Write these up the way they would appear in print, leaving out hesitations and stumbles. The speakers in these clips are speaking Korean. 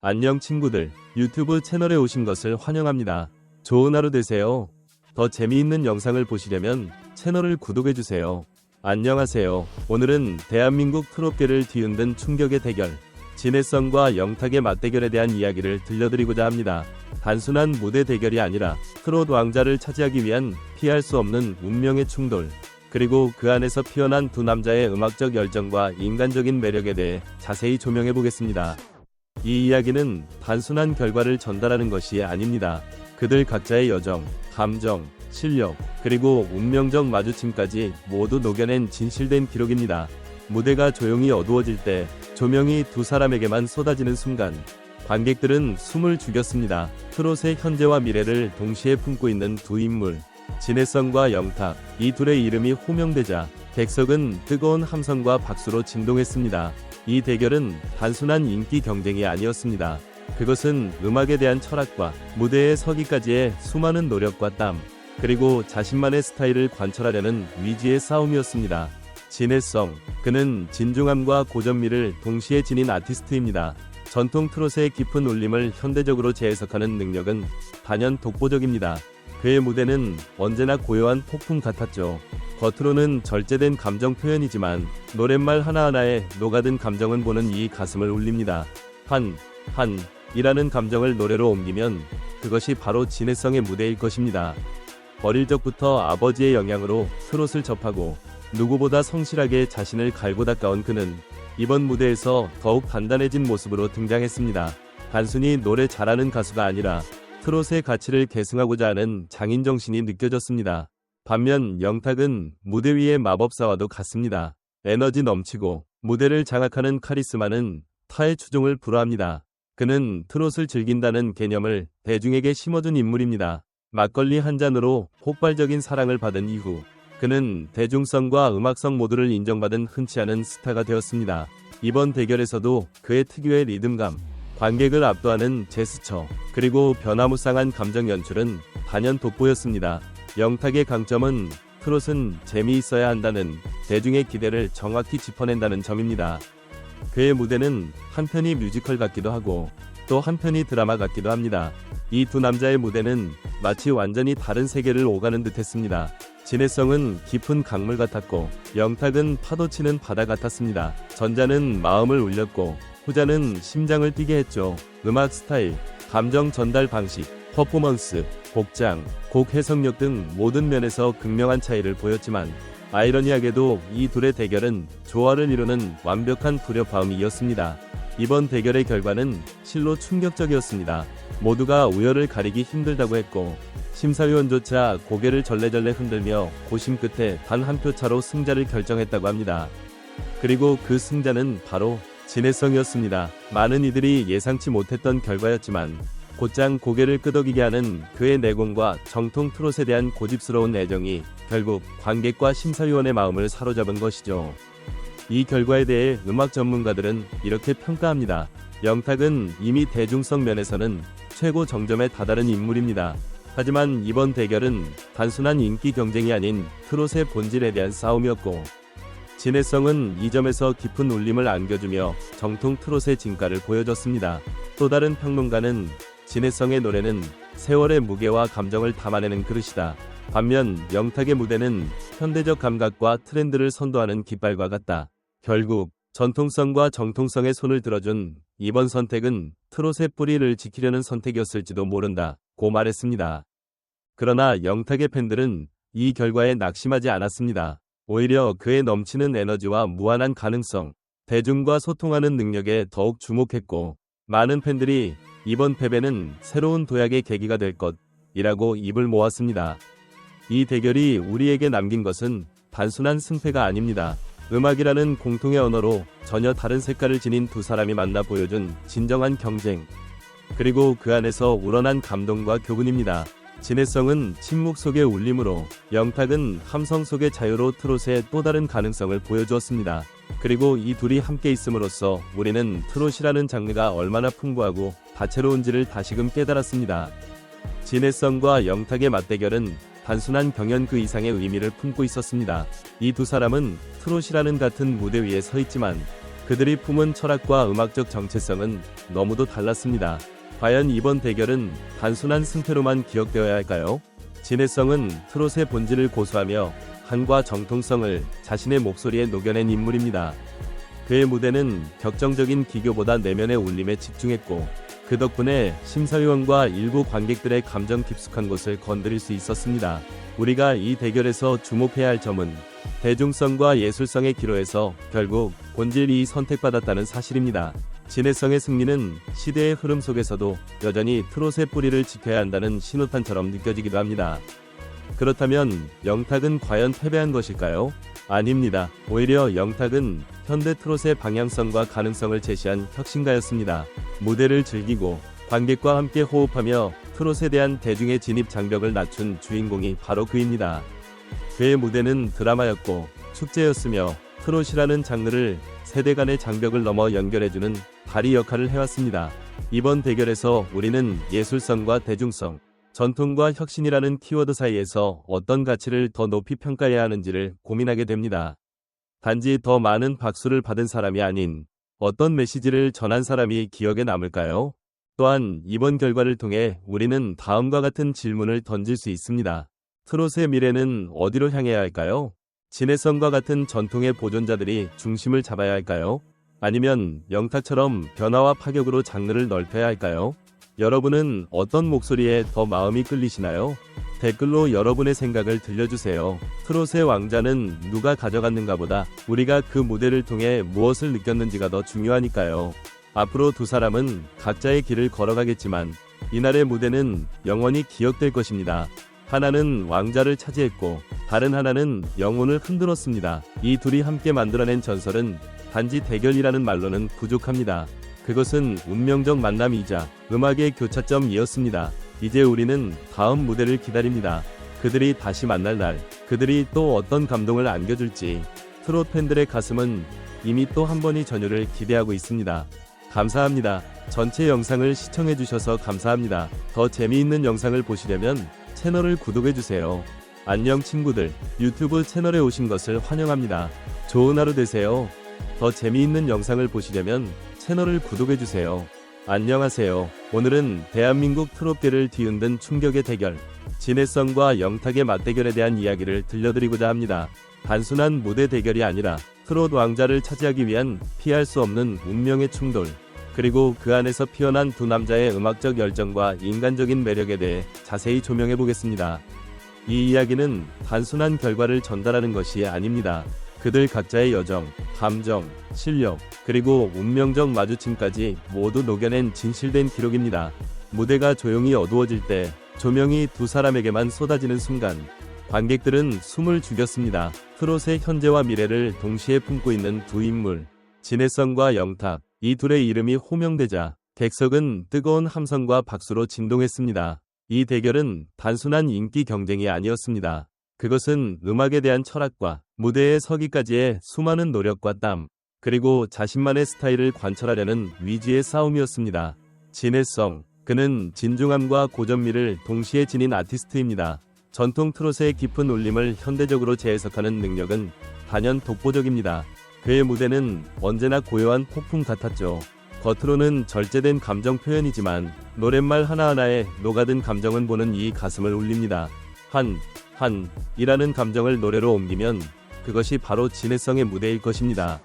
안녕 친구들, 유튜브 채널에 오신 것을 환영합니다. 좋은 하루 되세요. 더 재미있는 영상을 보시려면 채널을 구독해주세요. 안녕하세요. 오늘은 대한민국 트롯계를 뒤흔든 충격의 대결, 진해성과 영탁의 맞대결에 대한 이야기를 들려드리고자 합니다. 단순한 무대 대결이 아니라 트롯 왕자를 차지하기 위한 피할 수 없는 운명의 충돌, 그리고 그 안에서 피어난 두 남자의 음악적 열정과 인간적인 매력에 대해 자세히 조명해 보겠습니다. 이 이야기는 단순한 결과를 전달하는 것이 아닙니다. 그들 각자의 여정, 감정, 실력, 그리고 운명적 마주침까지 모두 녹여낸 진실된 기록입니다. 무대가 조용히 어두워질 때 조명이 두 사람에게만 쏟아지는 순간 관객들은 숨을 죽였습니다. 트롯의 현재와 미래를 동시에 품고 있는 두 인물, 진해성과 영탁, 이 둘의 이름이 호명되자 객석은 뜨거운 함성과 박수로 진동했습니다. 이 대결은 단순한 인기 경쟁이 아니었습니다. 그것은 음악에 대한 철학과 무대에 서기까지의 수많은 노력과 땀, 그리고 자신만의 스타일을 관철하려는 위지의 싸움이었습니다. 진해성, 그는 진중함과 고전미를 동시에 지닌 아티스트입니다. 전통 트롯의 깊은 울림을 현대적으로 재해석하는 능력은 단연 독보적입니다. 그의 무대는 언제나 고요한 폭풍 같았죠. 겉으로는 절제된 감정 표현이지만 노랫말 하나하나에 녹아든 감정은 보는 이 가슴을 울립니다. 이라는 감정을 노래로 옮기면 그것이 바로 진해성의 무대일 것입니다. 어릴 적부터 아버지의 영향으로 트롯을 접하고 누구보다 성실하게 자신을 갈고 닦아온 그는 이번 무대에서 더욱 단단해진 모습으로 등장했습니다. 단순히 노래 잘하는 가수가 아니라 트롯의 가치를 계승하고자 하는 장인 정신이 느껴졌습니다. 반면 영탁은 무대 위의 마법사와도 같습니다. 에너지 넘치고 무대를 장악하는 카리스마는 타의 추종을 불허합니다. 그는 트롯을 즐긴다는 개념을 대중에게 심어준 인물입니다. 막걸리 한 잔으로 폭발적인 사랑을 받은 이후 그는 대중성과 음악성 모두를 인정받은 흔치 않은 스타가 되었습니다. 이번 대결에서도 그의 특유의 리듬감, 관객을 압도하는 제스처, 그리고 변화무쌍한 감정 연출은 단연 돋보였습니다. 영탁의 강점은 트롯은 재미있어야 한다는 대중의 기대를 정확히 짚어낸다는 점입니다. 그의 무대는 한편이 뮤지컬 같기도 하고 또 한편이 드라마 같기도 합니다. 이 두 남자의 무대는 마치 완전히 다른 세계를 오가는 듯했습니다. 진해성은 깊은 강물 같았고 영탁은 파도치는 바다 같았습니다. 전자는 마음을 울렸고 후자는 심장을 뛰게 했죠. 음악 스타일, 감정 전달 방식, 퍼포먼스, 복장, 곡 해석력 등 모든 면에서 극명한 차이를 보였지만 아이러니하게도 이 둘의 대결은 조화를 이루는 완벽한 불협화음이었습니다. 이번 대결의 결과는 실로 충격적이었습니다. 모두가 우열을 가리기 힘들다고 했고 심사위원조차 고개를 절레절레 흔들며 고심 끝에 단 한 표 차로 승자를 결정했다고 합니다. 그리고 그 승자는 바로 진해성이었습니다. 많은 이들이 예상치 못했던 결과였지만 곧장 고개를 끄덕이게 하는 그의 내공과 정통 트롯에 대한 고집스러운 애정이 결국 관객과 심사위원의 마음을 사로잡은 것이죠. 이 결과에 대해 음악 전문가들은 이렇게 평가합니다. 영탁은 이미 대중성 면에서는 최고 정점에 다다른 인물입니다. 하지만 이번 대결은 단순한 인기 경쟁이 아닌 트롯의 본질에 대한 싸움이었고 진해성은 이 점에서 깊은 울림을 안겨주며 정통 트롯의 진가를 보여줬습니다. 또 다른 평론가는 진해성의 노래는 세월의 무게와 감정을 담아내는 그릇이다. 반면 영탁의 무대는 현대적 감각과 트렌드를 선도하는 깃발과 같다. 결국 전통성과 정통성의 손을 들어준 이번 선택은 트롯의 뿌리를 지키려는 선택이었을지도 모른다고 말했습니다. 그러나 영탁의 팬들은 이 결과에 낙심하지 않았습니다. 오히려 그의 넘치는 에너지와 무한한 가능성, 대중과 소통하는 능력에 더욱 주목했고 많은 팬들이 이번 패배는 새로운 도약의 계기가 될 것이라고 입을 모았습니다. 이 대결이 우리에게 남긴 것은 단순한 승패가 아닙니다. 음악이라는 공통의 언어로 전혀 다른 색깔을 지닌 두 사람이 만나 보여준 진정한 경쟁, 그리고 그 안에서 우러난 감동과 교훈입니다. 진해성은 침묵 속의 울림으로, 영탁은 함성 속의 자유로 트롯의 또 다른 가능성을 보여주었습니다. 그리고 이 둘이 함께 있음으로써 우리는 트롯이라는 장르가 얼마나 풍부하고 다채로운지를 다시금 깨달았습니다. 진해성과 영탁의 맞대결은 단순한 경연 그 이상의 의미를 품고 있었습니다. 이 두 사람은 트롯이라는 같은 무대 위에 서 있지만 그들이 품은 철학과 음악적 정체성은 너무도 달랐습니다. 과연 이번 대결은 단순한 승패로만 기억되어야 할까요? 진해성은 트롯의 본질을 고수하며 한과 정통성을 자신의 목소리에 녹여낸 인물입니다. 그의 무대는 격정적인 기교보다 내면의 울림에 집중했고, 그 덕분에 심사위원과 일부 관객들의 감정 깊숙한 곳을 건드릴 수 있었습니다. 우리가 이 대결에서 주목해야 할 점은 대중성과 예술성의 기로에서 결국 본질이 선택받았다는 사실입니다. 진해성의 승리는 시대의 흐름 속에서도 여전히 트롯의 뿌리를 지켜야 한다는 신호탄처럼 느껴지기도 합니다. 그렇다면 영탁은 과연 패배한 것일까요? 아닙니다. 오히려 영탁은 현대 트롯의 방향성과 가능성을 제시한 혁신가였습니다. 무대를 즐기고 관객과 함께 호흡하며 트롯에 대한 대중의 진입 장벽을 낮춘 주인공이 바로 그입니다. 그의 무대는 드라마였고 축제였으며 트롯이라는 장르를 세대 간의 장벽을 넘어 연결해주는 다리 역할을 해왔습니다. 이번 대결에서 우리는 예술성과 대중성, 전통과 혁신이라는 키워드 사이에서 어떤 가치를 더 높이 평가해야 하는지를 고민하게 됩니다. 단지 더 많은 박수를 받은 사람이 아닌 어떤 메시지를 전한 사람이 기억에 남을까요? 또한 이번 결과를 통해 우리는 다음과 같은 질문을 던질 수 있습니다. 트롯의 미래는 어디로 향해야 할까요? 진해성과 같은 전통의 보존자들이 중심을 잡아야 할까요? 아니면 영탁처럼 변화와 파격으로 장르를 넓혀야 할까요? 여러분은 어떤 목소리에 더 마음이 끌리시나요? 댓글로 여러분의 생각을 들려주세요. 트롯의 왕자는 누가 가져갔는가 보다 우리가 그 무대를 통해 무엇을 느꼈는지가 더 중요하니까요. 앞으로 두 사람은 각자의 길을 걸어가겠지만 이날의 무대는 영원히 기억될 것입니다. 하나는 왕자를 차지했고 다른 하나는 영혼을 흔들었습니다. 이 둘이 함께 만들어낸 전설은 단지 대결이라는 말로는 부족합니다. 그것은 운명적 만남이자 음악의 교차점이었습니다. 이제 우리는 다음 무대를 기다립니다. 그들이 다시 만날 날, 그들이 또 어떤 감동을 안겨줄지 트롯 팬들의 가슴은 이미 또 한 번의 전율을 기대하고 있습니다. 감사합니다. 전체 영상을 시청해주셔서 감사합니다. 더 재미있는 영상을 보시려면 채널을 구독해주세요. 안녕 친구들, 유튜브 채널에 오신 것을 환영합니다. 좋은 하루 되세요. 더 재미있는 영상을 보시려면 채널을 구독해주세요. 안녕하세요. 오늘은 대한민국 트롯계를 뒤흔든 충격의 대결, 진해성과 영탁의 맞대결에 대한 이야기를 들려드리고자 합니다. 단순한 무대 대결이 아니라 트롯 왕자를 차지하기 위한 피할 수 없는 운명의 충돌, 그리고 그 안에서 피어난 두 남자의 음악적 열정과 인간적인 매력에 대해 자세히 조명해 보겠습니다. 이 이야기는 단순한 결과를 전달하는 것이 아닙니다. 그들 각자의 여정, 감정, 실력, 그리고 운명적 마주침까지 모두 녹여낸 진실된 기록입니다. 무대가 조용히 어두워질 때 조명이 두 사람에게만 쏟아지는 순간 관객들은 숨을 죽였습니다. 트롯의 현재와 미래를 동시에 품고 있는 두 인물, 진해성과 영탁, 이 둘의 이름이 호명되자 객석은 뜨거운 함성과 박수로 진동했습니다. 이 대결은 단순한 인기 경쟁이 아니었습니다. 그것은 음악에 대한 철학과 무대에 서기까지의 수많은 노력과 땀, 그리고 자신만의 스타일을 관철하려는 위지의 싸움이었습니다. 진해성, 그는 진중함과 고전미를 동시에 지닌 아티스트입니다. 전통 트롯의 깊은 울림을 현대적으로 재해석하는 능력은 단연 독보적입니다. 그의 무대는 언제나 고요한 폭풍 같았죠. 겉으로는 절제된 감정 표현이지만 노랫말 하나하나에 녹아든 감정은 보는 이 가슴을 울립니다. 이라는 감정을 노래로 옮기면 그것이 바로 진해성의 무대일 것입니다.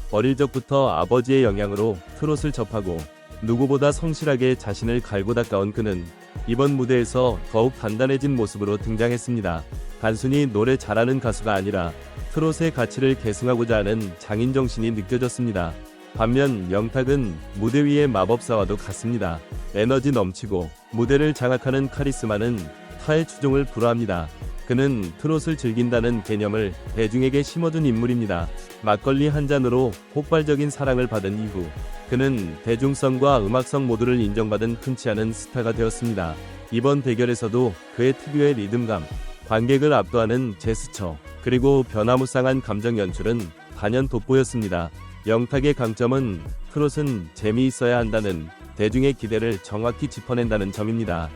어릴 적부터 아버지의 영향으로 트롯을 접하고 누구보다 성실하게 자신을 갈고 닦아온 그는 이번 무대에서 더욱 단단해진 모습으로 등장했습니다. 단순히 노래 잘하는 가수가 아니라 트롯의 가치를 계승하고자 하는 장인 정신이 느껴졌습니다. 반면 영탁은 무대 위의 마법사와도 같습니다. 에너지 넘치고 무대를 장악하는 카리스마는 타의 추종을 불허합니다. 그는 트롯을 즐긴다는 개념을 대중에게 심어준 인물입니다. 막걸리 한 잔으로 폭발적인 사랑을 받은 이후 그는 대중성과 음악성 모두를 인정받은 흔치 않은 스타가 되었습니다. 이번 대결에서도 그의 특유의 리듬감, 관객을 압도하는 제스처, 그리고 변화무쌍한 감정 연출은 단연 돋보였습니다. 영탁의 강점은 트롯은 재미있어야 한다는 대중의 기대를 정확히 짚어낸다는 점입니다.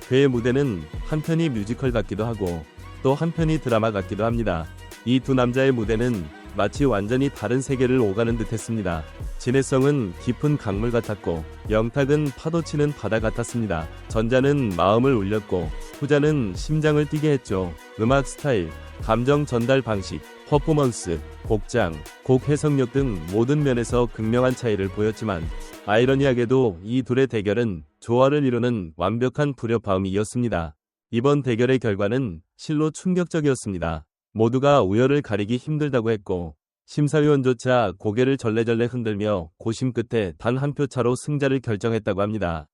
그의 무대는 한편이 뮤지컬 같기도 하고 또 한편이 드라마 같기도 합니다. 이 두 남자의 무대는 마치 완전히 다른 세계를 오가는 듯했습니다. 진해성은 깊은 강물 같았고 영탁은 파도치는 바다 같았습니다. 전자는 마음을 울렸고 후자는 심장을 뛰게 했죠. 음악 스타일, 감정 전달 방식, 퍼포먼스, 곡장, 곡 해석력 등 모든 면에서 극명한 차이를 보였지만 아이러니하게도 이 둘의 대결은 조화를 이루는 완벽한 불협화음이었습니다. 이번 대결의 결과는 실로 충격적이었습니다. 모두가 우열을 가리기 힘들다고 했고 심사위원조차 고개를 절레절레 흔들며 고심 끝에 단 한 표 차로 승자를 결정했다고 합니다.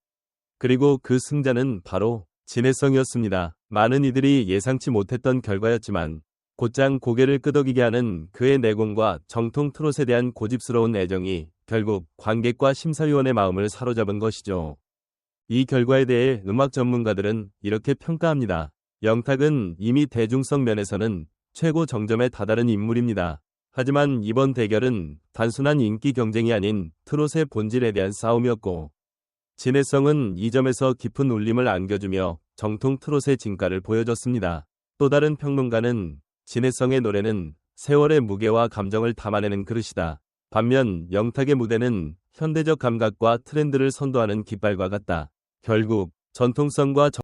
그리고 그 승자는 바로 진해성이었습니다. 많은 이들이 예상치 못했던 결과였지만 곧장 고개를 끄덕이게 하는 그의 내공과 정통 트롯에 대한 고집스러운 애정이 결국 관객과 심사위원의 마음을 사로잡은 것이죠. 이 결과에 대해 음악 전문가들은 이렇게 평가합니다. 영탁은 이미 대중성 면에서는 최고 정점에 다다른 인물입니다. 하지만 이번 대결은 단순한 인기 경쟁이 아닌 트롯의 본질에 대한 싸움이었고 진해성은 이 점에서 깊은 울림을 안겨주며 정통 트롯의 진가를 보여줬습니다. 또 다른 평론가는 진해성의 노래는 세월의 무게와 감정을 담아내는 그릇이다. 반면 영탁의 무대는 현대적 감각과 트렌드를 선도하는 깃발과 같다. 결국 전통성과